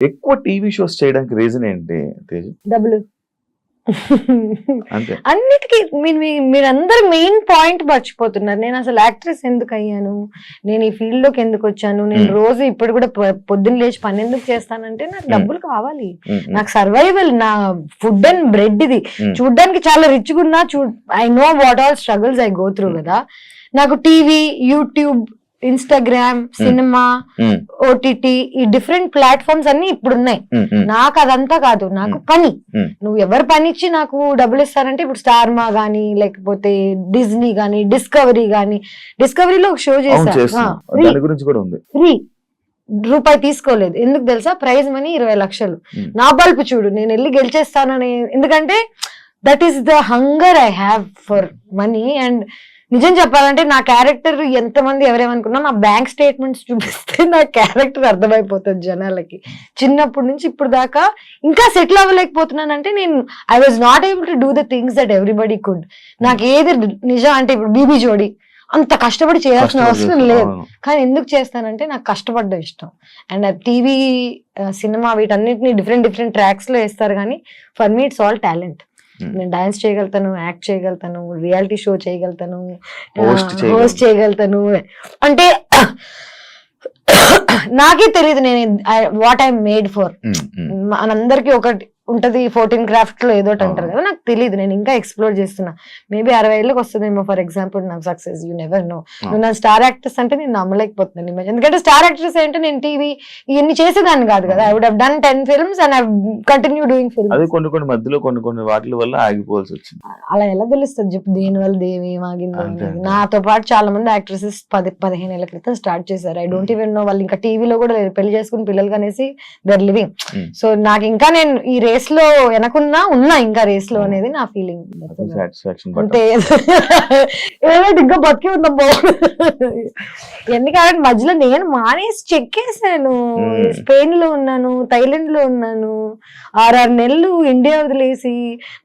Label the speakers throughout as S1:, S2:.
S1: ఎక్కువ TV shows చేయడానికి reason ఏంటి తేజు?
S2: డబ్బులు.
S1: అంతే.
S2: అన్నిటికీ మీరందరూ మెయిన్ పాయింట్ మర్చిపోతున్నారు. నేను అసలు యాక్ట్రెస్ ఎందుకు అయ్యాను, నేను ఈ ఫీల్డ్ లోకి ఎందుకు వచ్చాను, నేను రోజు ఇప్పుడు కూడా పొద్దున్న లేచి పని ఎందుకు చేస్తానంటే నాకు డబ్బులు కావాలి, నాకు సర్వైవల్, నా ఫుడ్ అండ్ బ్రెడ్ ఇది. చూడ్డానికి చాలా రిచ్ గా ఉన్నా, I know what all struggles I go through కదా. నాకు TV, YouTube, Instagram, cinema, OTT, ఈ డిఫరెంట్ ప్లాట్ఫామ్స్ అన్ని ఇప్పుడు ఉన్నాయి. నాకు అదంతా కాదు, నాకు పని. నువ్వు ఎవరు పని ఇచ్చి నాకు డబ్బులు ఇస్తారంటే ఇప్పుడు స్టార్ మా గానీ, లేకపోతే డిజ్నీ గానీ, డిస్కవరీ గానీ. డిస్కవరీలో ఒక షో చేశా, ఫ్రీ, రూపాయి తీసుకోలేదు. ఎందుకు తెలుసా? ప్రైజ్ మనీ 20 లక్షలు. నా బల్పు చూడు, నేను వెళ్ళి గెలిచేస్తానని. ఎందుకంటే that is the hunger I have for money. And నిజం చెప్పాలంటే నా క్యారెక్టర్ ఎంతమంది ఎవరేమనుకున్నా, నా బ్యాంక్ స్టేట్మెంట్స్ చూపిస్తే నా క్యారెక్టర్ అర్థమైపోతుంది జనాలకి. చిన్నప్పటి నుంచి ఇప్పుడు దాకా ఇంకా సెటిల్ అవ్వలేకపోతున్నానంటే నేను I was not able to do the things that everybody could. నాకు ఏది నిజం అంటే ఇప్పుడు బీబీ జోడి అంత కష్టపడి చేయాల్సిన అవసరం లేదు, కానీ ఎందుకు చేస్తానంటే నాకు కష్టపడ్డం ఇష్టం. అండ్ టీవీ, సినిమా వీటన్నిటిని డిఫరెంట్ ట్రాక్స్ లో వేస్తారు, కానీ for me it's all talent. నేను డాన్స్ చేయగలుగుతాను, యాక్ట్ చేయగలుగుతాను, రియాలిటీ షో చేయగలుగుతాను, హోస్ట్ చేయగలుగుతాను. అంటే నాకే తెలియదు నేను వాట్ ఐ మేడ్ ఫర్. మనందరికి ఒకటి ఉంటది 14 క్రాఫ్ట్ లో ఏదోటి అంటారు కదా, నాకు తెలియదు. నేను ఇంకా ఎక్స్ప్లోర్ చేస్తున్నా. మేబీ 60 ఏళ్ళకి వస్తుందేమో ఫర్ ఎగ్జాంపుల్ నాకు సక్సెస్. You never know. నువ్వు నా స్టార్ యాక్ట్రెస్ అంటే నేను నమ్మలేకపోతున్నాను ఇమేజ్. ఎందుకంటే స్టార్ యాక్ట్రెస్ అంటే నేను టీవీ ఇవన్నీ చేసేదాన్ని కాదు కదా. I would have done 10 films and I continue doing films.
S1: అది కొన్ని మధ్యలో కొన్ని వాటి వల్ల ఆగిపోవాల్సి వచ్చింది.
S2: అలా ఎలా తెలుస్తుంది చెప్పు? దేని వల్ల దేవి ఆగింది? నాతో పాటు చాలా మంది యాక్ట్రెసెస్ 10-15 ఏళ్ల క్రితం స్టార్ట్ చేశారు. ఐ డోంట్ ఈవెన్ నో వాళ్ళు ఇంకా టీవీలో కూడా పెళ్లి చేసుకుని పిల్లలు కనేసి దే ఆర్ లివింగ్. సో నాకు ఇంకా నేను ఈ రేస్ లో వెనకున్నా ఇంకా రేస్ లో అనేది నా ఫీలింగ్. అంటే ఇంకా బతికి ఉందా ఎందుకంటే మధ్యలో నేను మానేసి చెక్కేసాను. స్పెయిన్ లో ఉన్నాను, థైలాండ్ లో ఉన్నాను, 6 నెలలు ఇండియా వదిలేసి.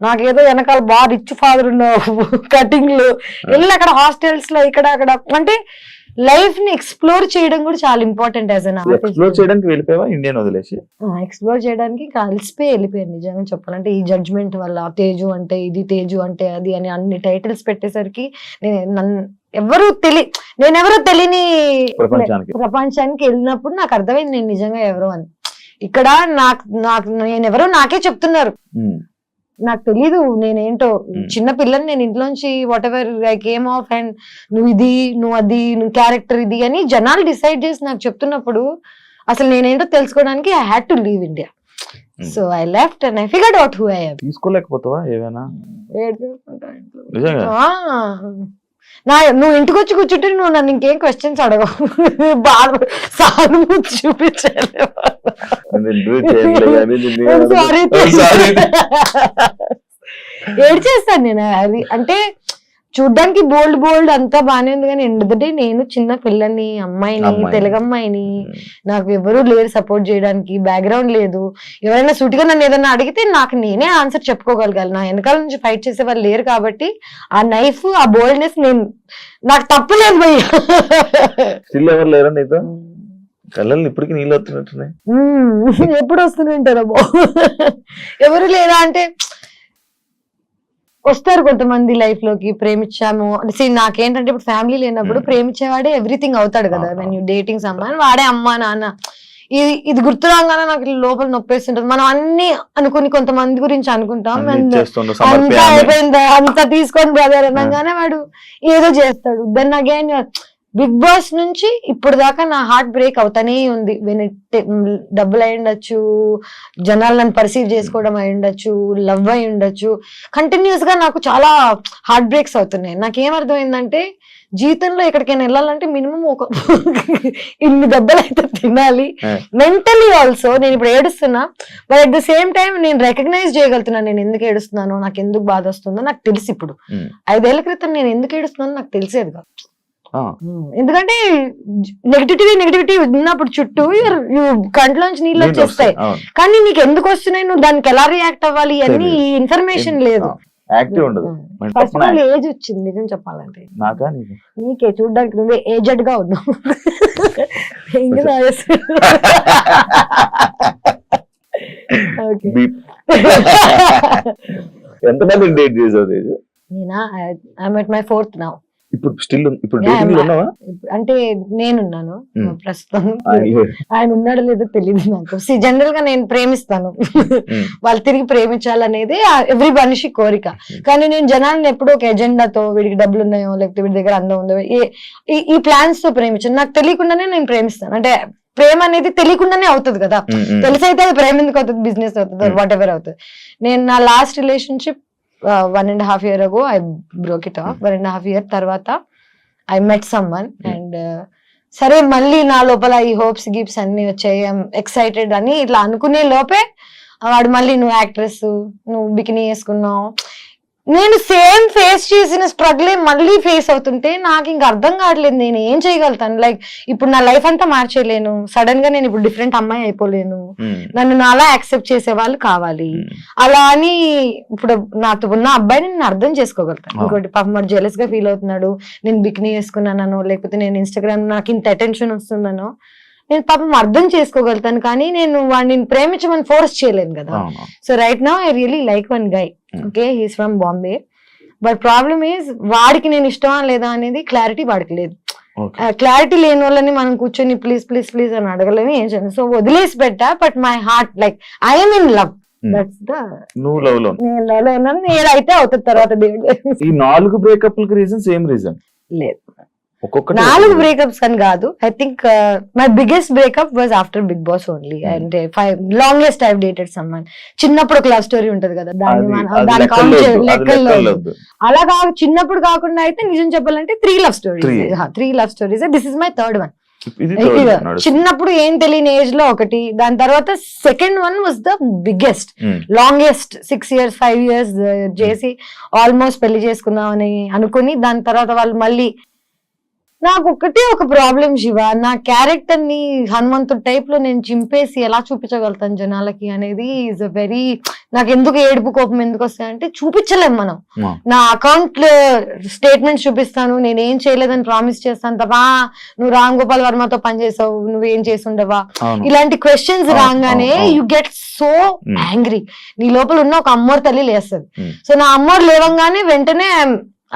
S2: నాకేదో వెనకాల బాగా రిచ్ ఫాదర్ ఉన్నావు, కటింగ్ లో వెళ్ళి అక్కడ హాస్టల్స్ లో ఇక్కడ అక్కడ. అంటే లైఫ్ ని ఎక్స్ప్లోర్ చేయడం కూడా చాలా important. As an artist
S1: explore చేయడానికి వెళ్ళిపోయావా ఇండియన్ వదిలేసి? ఎక్స్ప్లోర్
S2: చేయడానికి కలిసిపోయి వెళ్ళిపోయాను నిజంగా చెప్పాలంటే. ఈ జడ్జ్మెంట్ వల్ల తేజు అంటే ఇది, తేజు అంటే అది అని అన్ని టైటిల్స్ పెట్టేసరికి నేనెవరో తెలియని ప్రపంచానికి వెళ్ళినప్పుడు నాకు అర్థమైంది నేను నిజంగా ఎవరో అని. ఇక్కడ నేనెవరో నాకే చెప్తున్నారు, నాకు తెలీదు నేనేంటో. చిన్న పిల్లని నేను ఇంట్లోంచి what ever I came of and నువ్వు ఇది, నువ్వు అది, నువ్వు క్యారెక్టర్ ఇది అని జనాలు డిసైడ్ చేసి నాకు చెప్తున్నప్పుడు అసలు నేనేంటో తెలుసుకోవడానికి I had to leave India. So I left and I figured out who I am.
S1: తీసుకోలేకపోతావా ఏమైనా?
S2: నువ్వు ఇంటికి వచ్చి కూర్చుంటే నువ్వు నన్ను ఇంకేం క్వశ్చన్స్ అడగవు, బాగా సానుభూతి చూపించాలి. ఏడ్చేస్తాను నేను. అది అంటే చూడ్డానికి బోల్డ్ అంతా బానే ఉంది, కానీ ఎందుకంటే నేను చిన్న పిల్లని, అమ్మాయిని, తెలుగు అమ్మాయిని, నాకు ఎవరు లేరు సపోర్ట్ చేయడానికి, బ్యాక్గ్రౌండ్ లేదు. ఎవరైనా సూటిగా నన్ను ఏదైనా అడిగితే నాకు నేనే ఆన్సర్ చెప్పుకోగలగాలి. నా వెనకాల నుంచి ఫైట్ చేసే వాళ్ళు లేరు కాబట్టి ఆ నైఫ్, ఆ బోల్డ్నెస్ నాకు తప్పలేదు భయ్య.
S1: కళ్ళని ఇప్పటికీ నీళ్ళు వస్తున్నట్టున్నాయి.
S2: ఎప్పుడు వస్తుంటారా ఎవరు లేదా అంటే వస్తారు కొంతమంది లైఫ్ లోకి. ప్రేమించాము నాకేంటంటే ఇప్పుడు ఫ్యామిలీ లేనప్పుడు ప్రేమించేవాడే ఎవ్రీథింగ్ అవుతాడు కదా. వెన్ యూ డేటింగ్ సమ్వన్, వాడే అమ్మా నాన్న. ఇది గుర్తు రాగానే నాకు లోపల నొప్పేస్తుంటది. మనం అన్ని అనుకుని కొంతమంది గురించి అనుకుంటాం, అంతా అయిపోయిందా, అంతా తీసుకొని బ్రదర్ అనగానే వాడు ఏదో చేస్తాడు. దెన్ అగైన్ బిగ్ బాస్ నుంచి ఇప్పుడు దాకా నా హార్ట్ బ్రేక్ అవుతానే ఉంది. డబ్బులు అయి ఉండొచ్చు, జనాలు నన్ను పర్సీవ్ చేసుకోవడం అయి ఉండొచ్చు, లవ్ అయి ఉండొచ్చు. కంటిన్యూస్ గా నాకు చాలా హార్ట్ బ్రేక్స్ అవుతున్నాయి. నాకేమర్థమైందంటే జీవితంలో ఎక్కడికైనా వెళ్ళాలంటే మినిమం ఒక ఇన్ని దెబ్బలు అయితే తినాలి. మెంటలీ ఆల్సో నేను ఇప్పుడు ఏడుస్తున్నా, but at the same time నేను రికగ్నైజ్ చేయగలుగుతున్నాను నేను ఎందుకు ఏడుస్తున్నానో, నాకు ఎందుకు బాధ వస్తుందో నాకు తెలుసు. ఇప్పుడు 5 ఏళ్ల క్రితం నేను ఎందుకు ఏడుస్తున్నానో నాకు తెలిసేది కాదు. ఎందుకంటే నెగిటివిటీ ఉన్నప్పుడు చుట్టూ కంట్లోంచి నీళ్ళు వచ్చేస్తాయి, కానీ నీకు ఎందుకు వస్తున్నాయి, నువ్వు దానికి ఎలా రియాక్ట్ అవ్వాలి అన్ని ఇన్ఫర్మేషన్ లేదు. ఫస్ట్ ఆఫ్ ఆల్ ఏజ్ వచ్చింది నిజం చెప్పాలంటే. నీకే చూడడానికి నువ్వే ఏజెడ్ గా ఉన్నావు. ఓకే.
S1: ఎంతమంది డేట్ చేసావు తేజు?
S2: నేనా I'm at my 4th now.
S1: ఇప్పుడు ఇప్పుడు
S2: Yeah,
S1: డేటింగ్ ఉన్నావా?
S2: అంటే నేనున్నాను
S1: Hmm.
S2: ప్రస్తుతం.
S1: ఆయన
S2: ఆయన ఉన్నాడో లేదో తెలియదు నాకు. జనరల్ గా నేను ప్రేమిస్తాను, వాళ్ళు తిరిగి ప్రేమించాలనేది ఎవ్రీ మనిషి కోరిక. కానీ నేను జనాలను ఎప్పుడూ ఒక ఎజెండాతో వీడికి డబ్బులు ఉన్నాయో లేకపోతే వీడి దగ్గర అందం ఉందో ఈ ప్లాన్స్ తో ప్రేమించాను. నాకు తెలియకుండానే నేను ప్రేమిస్తాను. అంటే ప్రేమ అనేది తెలియకుండానే అవుతుంది కదా, తెలిసైతే అది ప్రేమ ఎందుకు అవుతుంది, బిజినెస్ అవుతుంది, వాట్ ఎవర్ అవుతుంది. నేను నా last relationship 1.5 year ago I broke it off. 1.5 year తర్వాత I met someone and సరే మళ్ళీ నా లోపల ఈ హోప్స్ గిప్స్ అన్ని వచ్చాయి, ఎక్సైటెడ్ అని ఇట్లా అనుకునే లోపే వాడు మళ్ళీ నువ్వు యాక్ట్రెస్, నువ్వు బికినీ వేసుకున్నావు. నేను సేమ్ ఫేస్ చేసిన స్ట్రగుల్ మళ్ళీ ఫేస్ అవుతుంటే నాకు ఇంకా అర్థం కావట్లేదు నేను ఏం చేయగలుగుతాను. లైక్ ఇప్పుడు నా లైఫ్ అంతా మార్చేయలేను, సడన్ గా నేను ఇప్పుడు డిఫరెంట్ అమ్మాయి అయిపోలేను, నన్ను నాలా యాక్సెప్ట్ చేసే వాళ్ళు కావాలి. అలా అని ఇప్పుడు నాతో ఉన్న అబ్బాయిని నేను అర్థం చేసుకోగలుగుతాను. ఇంకోటి పాపం మరి జెలస్ గా ఫీల్ అవుతున్నాడు, నేను బికినీ వేసుకున్నానో లేకపోతే నేను ఇన్స్టాగ్రామ్ నాకు ఇంత అటెన్షన్ వస్తుందనో నేను పాపం అర్థం చేసుకోగలుగుతాను. కానీ నేను వాడిని ప్రేమించమని ఫోర్స్ చేయలేను కదా. So right now I really like one guy. Okay, he's from Bombay. But problem is వాడికి నేను ఇష్టమా లేదా అనేది క్లారిటీ వాడికి లేదు. క్లారిటీ లేని వాళ్ళని మనం కూర్చొని ప్లీజ్ ప్లీజ్ ప్లీజ్ అని అడగలేము, ఏం చేయాలి. సో వదిలేసి పెట్టా. But my heart like I'm in love. That's the
S1: నువ్వు లవ్ లో
S2: నేను లవ్ లో ఉన్నాను. ఏదైతే అవుతుంది తర్వాత దేవుడు.
S1: ఈ 4 బ్రేకప్ రీజన్ సేమ్ రీజన్
S2: లేదు,
S1: ఒక్కొక్కటి
S2: 4 బ్రేకప్స్ అని కాదు. I think my biggest breakup was after Bigg Boss only. And longest I dated someone. చిన్నప్పుడు ఒక లవ్ స్టోరీ ఉంటది కదా, దాని కౌంట్ లెక్కల్లో అలా కాదు. చిన్నప్పుడు కాకుండా అయితే నిజం చెప్పాలంటే 3 love stories. This is my 3rd one. చిన్నప్పుడు ఏం తెలియని ఏజ్ లో ఒకటి, దాని తర్వాత second one was the biggest, longest 6 years 5 years చేసి ఆల్మోస్ట్ పెళ్లి చేసుకుందామని అనుకుని దాని తర్వాత వాళ్ళు మళ్ళీ. నాకు ఒకటే ఒక ప్రాబ్లం శివ, నా క్యారెక్టర్ ని హనుమంతుడు టైప్ లో నేను చింపేసి ఎలా చూపించగలుగుతాను జనాలకి అనేది ఈజ్ అ వెరీ. నాకు ఎందుకు ఏడుపు కోపం ఎందుకు వస్తాయంటే చూపించలేం మనం. నా అకౌంట్ స్టేట్మెంట్స్ చూపిస్తాను, నేను ఏం చేయలేదని ప్రామిస్ చేస్తాను తప్ప నువ్వు రామ్ గోపాల్ వర్మతో పనిచేసావు, నువ్వేం చేసి ఉండవా, ఇలాంటి క్వశ్చన్స్ రాగానే యు గెట్ సో యాంగ్రీ. నీ లోపల ఉన్న ఒక అమ్మోరు తల్లి లేస్తుంది. సో నా అమ్మోరు లేవంగానే వెంటనే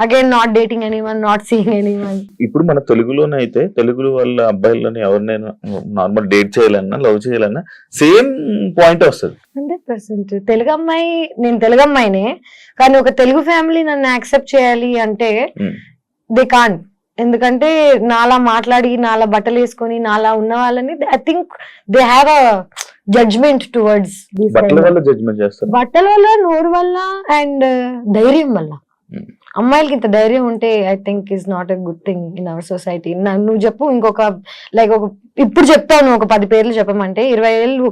S2: again not dating anyone, not seeing anyone.
S1: ఇప్పుడు మన తెలుగులోనే అయితే తెలుగు వాళ్ళ అబ్బాయిలని ఎవరినైనా నార్మల్ డేట్ చేయాలన్నా లవ్ చేయాలన్నా సేమ్ పాయింట్ వస్తుంది.
S2: 100% తెలుగు అమ్మాయి, నేను తెలుగు అమ్మాయినే కానీ ఒక తెలుగు ఫ్యామిలీ నన్ను యాక్సెప్ట్ చేయాలి అంటే దే కాంట్. ఎందుకంటే నాలా మాట్లాడి నాలా బట్టలు వేసుకొని నాలా ఉన్న వాళ్ళని I think they have a judgement towards.
S1: బట్టల వల్ల జడ్జ్మెంట్ చేస్తారు,
S2: బట్టల వల్ల, నోరు వల్ల అండ్ ధైర్యం వల్ల. అమ్మాయిలకి ఇంత ధైర్యం ఉంటే I think is not a good thing in our society. నువ్వు చెప్పు ఇంకొక లైక్ ఒక ఇప్పుడు చెప్తాను ఒక 10 పేర్లు చెప్పమంటే 20 ఏళ్ళు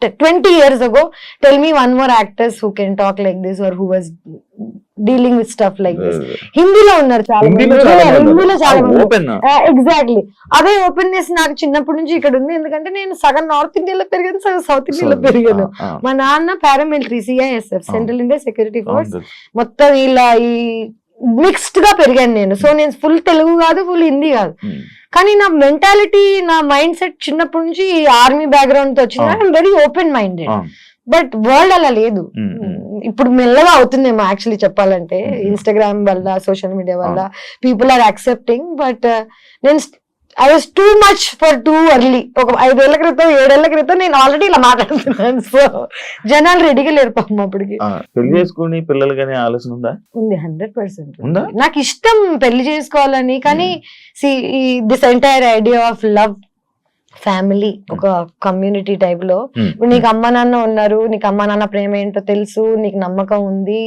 S2: 20 years ago tell me one more actors who can talk like this or who was dealing with stuff like this. హిందీలో ఉన్నారు చాలా మంది, హిందీలో చాలా మంది. ఎగ్జాక్ట్లీ అదే ఓపెన్నెస్ నాకు చిన్నప్పటి నుంచి ఇక్కడ ఉంది. ఎందుకంటే నేను సగం నార్త్ ఇండియాలో పెరిగాను, సగం సౌత్ ఇండియాలో పెరిగాను. మా నాన్న paramilitary CISF central India security force, మొత్తం ఇలా ఈ మిక్స్డ్ గా పెరిగాను నేను. సో నేను ఫుల్ తెలుగు కాదు, ఫుల్ హిందీ కాదు. కానీ నా మెంటాలిటీ, నా మైండ్ సెట్ చిన్నప్పటి నుంచి ఆర్మీ బ్యాక్గ్రౌండ్ తో వచ్చింది. I'm very open minded. But world అలా లేదు. ఇప్పుడు మెల్లగా అవుతుందేమో యాక్చువల్లీ చెప్పాలంటే, ఇన్స్టాగ్రామ్ వల్ల, సోషల్ మీడియా వల్ల పీపుల్ ఆర్ యాక్సెప్టింగ్. బట్ నేను I was too much for too early. ఒక 5 ఏళ్ల క్రితం 7 ఏళ్ల క్రితం నేను ఆల్రెడీ ఇలా మాట్లాడుతున్నాను. సో జనాలు రెడీగా లేరు పాపం అప్పటికి.
S1: పెళ్లి చేసుకుని పిల్లలు కానీ ఆలోచన ఉందా?
S2: ఉంది, 100%. నాకు ఇష్టం పెళ్లి చేసుకోవాలని. కానీ this entire idea of love, family, ఒక కమ్యూనిటీ టైప్ లో ఇప్పుడు నీకు అమ్మ నాన్న ఉన్నారు, నీకు అమ్మ నాన్న ప్రేమ ఏంటో తెలుసు, నీకు నమ్మకం ఉంది.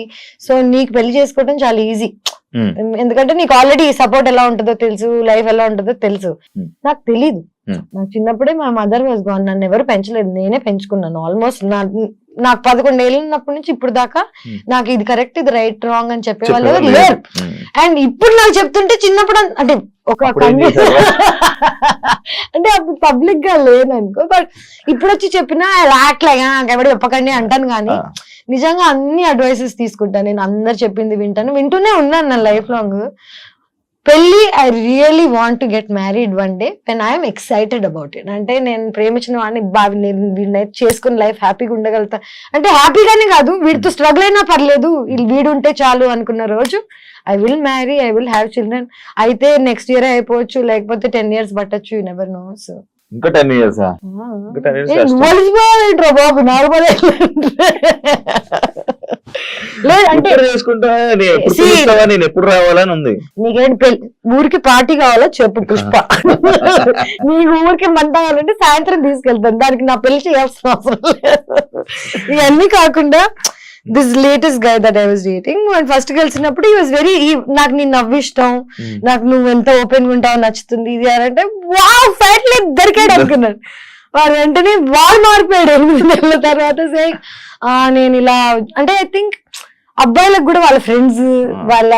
S2: సో నీకు పెళ్లి చేసుకోవడం చాలా ఈజీ. ఎందుకంటే నీకు ఆల్రెడీ సపోర్ట్ ఎలా ఉంటుందో తెలుసు, లైఫ్ ఎలా ఉంటుందో తెలుసు. నాకు తెలీదు. నాకు చిన్నప్పుడే మా మదర్ వాజ్ గాన్. నన్ను ఎవరు పెంచలేదు, నేనే పెంచుకున్నాను. ఆల్మోస్ట్ నాకు 11 ఏళ్ళు ఉన్నప్పటి నుంచి ఇప్పుడు దాకా నాకు ఇది కరెక్ట్, ఇది రైట్, రాంగ్ అని చెప్పే వాళ్ళు లేరు. అండ్ ఇప్పుడు నాకు చెప్తుంటే చిన్నప్పుడు అంటే ఒక అంటే అప్పుడు పబ్లిక్ గా లేదనుకో. బట్ ఇప్పుడు వచ్చి చెప్పినా యాక్ట్లాగా నాకు ఎవరు చెప్పకండి అంటాను. కానీ నిజంగా అన్ని అడ్వైసెస్ తీసుకుంటాను నేను. అందరు చెప్పింది వింటూనే ఉన్నాను నా లైఫ్ లాంగ్. పెళ్లి I really want to get married one day when I'm excited about it. అంటే నేను ప్రేమించిన వాడిని నేను వీడిని చేసుకుని లైఫ్ హ్యాపీగా ఉండగలుగుతా అంటే హ్యాపీగానే కాదు, వీడితో స్ట్రగుల్ అయినా పర్లేదు, వీడు ఉంటే చాలు అనుకున్న రోజు I will marry, I will have children. అయితే నెక్స్ట్ ఇయర్ అయిపోవచ్చు, లేకపోతే 10 years పట్టచ్చు, యూ నెవర్ నో. సో
S1: ఇంకా 10 years
S2: ఏంట్రా బాబు నార్మల్ లేదు అంటే
S1: చేసుకుంటా నేను ఎప్పుడు రావాలని ఉంది.
S2: నీకేంటి పెళ్లి ఊరికి పార్టీ కావాలో చెప్పు పుష్ప, నీకు ఊరికి మంట కావాలంటే సాయంత్రం తీసుకెళ్తాను, దానికి నా పెళ్లి చేయాల్సిన అవసరం లేదు. ఇవన్నీ కాకుండా this latest guy that I was dating, first కలిసినప్పుడు ఈ వాజ్ వెరీ, నాకు నీ నవ్విష్టం, నాకు నువ్వు ఎంత ఓపెన్ గా ఉంటావు నచ్చుతుంది ఇది అంటే వావ్ ఫైట్ లేదు దొరికాడు అనుకున్నాడు. వాడు వెంటనే వాళ్ళు మారిపోయాడు 8 నెలల తర్వాత. నేను ఇలా అంటే ఐ థింక్ అబ్బాయిలకు కూడా వాళ్ళ ఫ్రెండ్స్ వాళ్ళ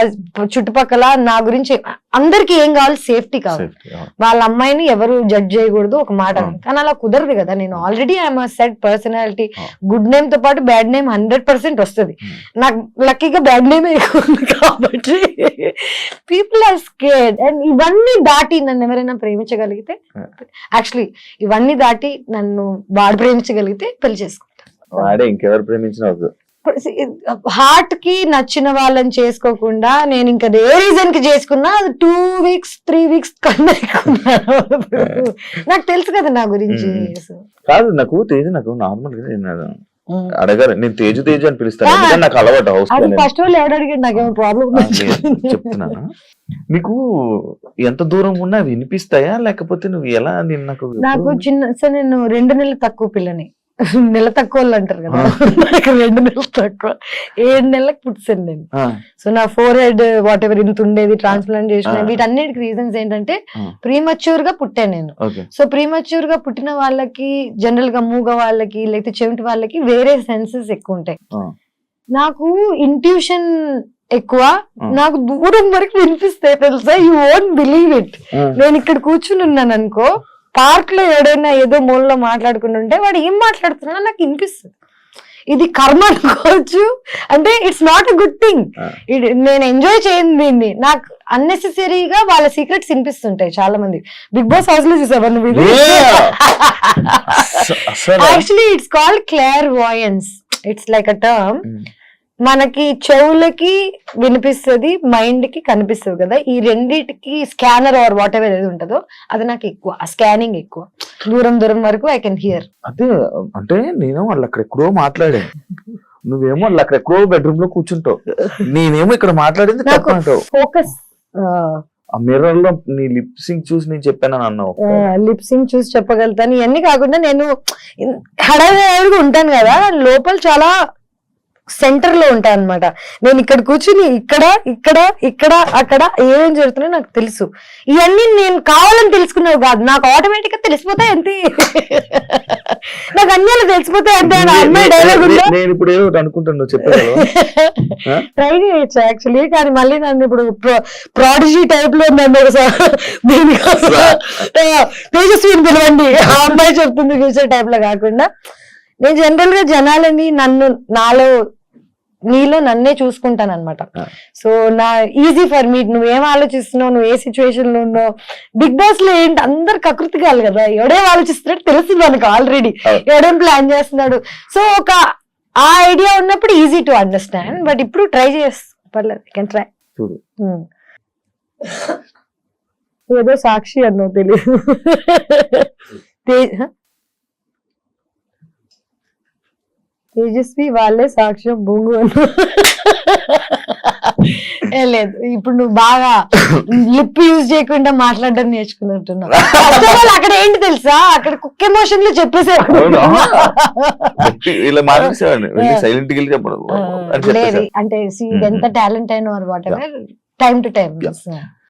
S2: చుట్టుపక్కల నా గురించి అందరికి ఏం కావాలి, సేఫ్టీ కావాలి. వాళ్ళ అమ్మాయిని ఎవరు జడ్జ్ చేయకూడదు ఒక మాట, కానీ అలా కుదరదు కదా. నేను already I'm set personality, good name తో పాటు బ్యాడ్ నేమ్ 100% వస్తుంది. నాకు లక్కీగా బ్యాడ్ నేమ్ ఎక్కువ ఉంది కాబట్టి పీపుల్ ఆర్ స్కేర్డ్. అండ్ ఇవన్నీ దాటి నన్ను ఎవరైనా ప్రేమించగలిగితే, యాక్చువల్లీ ఇవన్నీ దాటి నన్ను వాడు ప్రేమించగలిగితే పెళ్లి చేసుకుంటాను.
S1: వాడే ఇంకెవరు ప్రేమించిన
S2: హార్ట్ కి నచ్చిన వాళ్ళని చేసుకోకుండా నేను ఇంకా ఏ రీజన్ కి చేసుకున్నా అది 2 weeks 3 weeks కన్నా నాకు తెలుసు కదా నా గురించి.
S1: కాదు నాకు తేజ, నాకు నార్మల్ గా అడగారు, నేను తేజు తేజు అని పిలుస్తాను ఎందుకంటే నాకు అలవాటు. హౌస్
S2: ఫస్ట్ వాళ్ళు ఎవరు అడిగాడు, నాకేమో ప్రాబ్లం
S1: చెప్తున్నాను. నీకు ఎంత దూరం ఉన్నా వినిపిస్తాయా లేకపోతే నువ్వు ఎలా?
S2: నాకు నేను 2 నెలలు తక్కువ పిల్లని, నెల తక్కువ వాళ్ళు అంటారు కదా, నాకు 2 నెలలు తక్కువ, 7 నెలలకు పుట్టాను నేను. సో నా ఫోర్హెడ్ వాట్ ఎవర్ ఇంత ఉండేది ట్రాన్స్ప్లాంట్ చేసిన, వీటన్నిటికి రీజన్స్ ఏంటంటే ప్రీమచ్యూర్ గా పుట్టాను నేను. సో ప్రీమచ్యూర్ గా పుట్టిన వాళ్ళకి జనరల్ గా మూగ వాళ్ళకి లేకపోతే చెవిటి వాళ్ళకి వేరే సెన్సెస్ ఎక్కువ ఉంటాయి. నాకు ఇంట్యూషన్ ఎక్కువ, నాకు దూరం వరకు వినిపిస్తాయి తెలుసా, యూ వోంట్ బిలీవ్ ఇట్. నేను ఇక్కడ కూర్చుని ఉన్నాను అనుకో, పార్క్ లో ఎవడైనా ఏదో మూలలో మాట్లాడుకుంటుంటే వాడు ఏం మాట్లాడుతున్నా నాకు వినిపిస్తుంది. ఇది కర్మ అనుకోవచ్చు, అంటే it's not a good thing. నేను ఎంజాయ్ చేయను దీన్ని. నాకు అన్నెసెసరీగా వాళ్ళ సీక్రెట్స్ వినిపిస్తుంటాయి చాలా మంది. బిగ్ బాస్ హౌస్ లో చూసావా నువ్వు? Actually it's called clairvoyance. It's like a term. మనకి చెవులకి వినిపిస్తుంది, మైండ్ కి కనిపిస్తుంది కదా, ఈ రెండిటికి స్కానర్ ఆర్ వాట్ ఎవర్ ఏది ఉంటుందో అది నాకు ఎక్కువ, ఆ స్కానింగ్ ఎక్కువ, దూరం దూరం వరకు ఐ కెన్ హియర్.
S1: అదే అంటే నేను వాళ్ళు అక్కడెక్కడో మాట్లాడాను, నువ్వేమో వాళ్ళు అక్కడెక్కడో బెడ్రూమ్ లో కూర్చుంటావు, నేనేమో ఇక్కడ మాట్లాడింది
S2: ఫోకస్.
S1: ఆ మిర్రర్ లో నీ లిప్ సింక్ చూసి నేను చెప్పాను అన్నావు.
S2: లిప్ సింక్ చూసి చెప్పగలుగుతాను. ఇవన్నీ కాకుండా నేను హడావిడిగా ఉంటాను కదా, లోపల చాలా సెంటర్ లో ఉంటాయి అనమాట. నేను ఇక్కడ కూర్చుని ఇక్కడ ఇక్కడ ఇక్కడ అక్కడ ఏమేం జరుగుతున్నాయో నాకు తెలుసు. ఇవన్నీ నేను కావాలని తెలుసుకున్నావు కాదు, నాకు ఆటోమేటిక్ గా తెలిసిపోతాయి అంతే. నాకు అన్ని అలా తెలిసిపోతాయి అంతే. అమ్మాయి డైలాగ్
S1: నేను ఇప్పుడు ఏదో అనుకుంటున్నా చెప్పాను,
S2: ట్రై చేయొచ్చు యాక్చువల్లీ, కానీ మళ్ళీ నన్ను ఇప్పుడు ప్రాడిజీ టైప్ లో నన్ను దీనికోసం తేజస్విని పిలవండి ఆ అమ్మాయి చెప్తుంది ఫ్యూచర్ టైప్ లో కాకుండా, నేను జనరల్ గా జనాలని నీలో నన్నే చూసుకుంటాను అనమాట. సో నా ఈజీ ఫర్ మీ, నువ్వేం ఆలోచిస్తున్నావు, నువ్వు ఏ సిచ్యువేషన్ లో ఉన్నావు. బిగ్ బాస్ లో ఏంటి అందరు కకృతి కాదు కదా, ఎవడేం ఆలోచిస్తున్నాడు తెలుస్తుంది మనకు ఆల్రెడీ, ఎవడేం ప్లాన్ చేస్తున్నాడు. సో ఒక ఆ ఐడియా ఉన్నప్పుడు ఈజీ టు అండర్స్టాండ్. బట్ ఇప్పుడు ట్రై చేస్తా, పర్లేదు, కెన్ ట్రై. ఏదో సాక్షి అన్నావు తెలియదు, తేజస్వి వాళ్ళే సాక్ష్యం బొంగు అన్నా. లేదు, ఇప్పుడు నువ్వు బాగా లిప్ యూజ్ చేయకుండా మాట్లాడడం నేర్చుకున్నట్టున్నావు. అక్కడ ఏంటి తెలుసా, అక్కడ కుక్ ఎమోషన్ లో చెప్పేసేవాడు. లేదు అంటే ఎంత టాలెంట్ అయినా what ever, time to time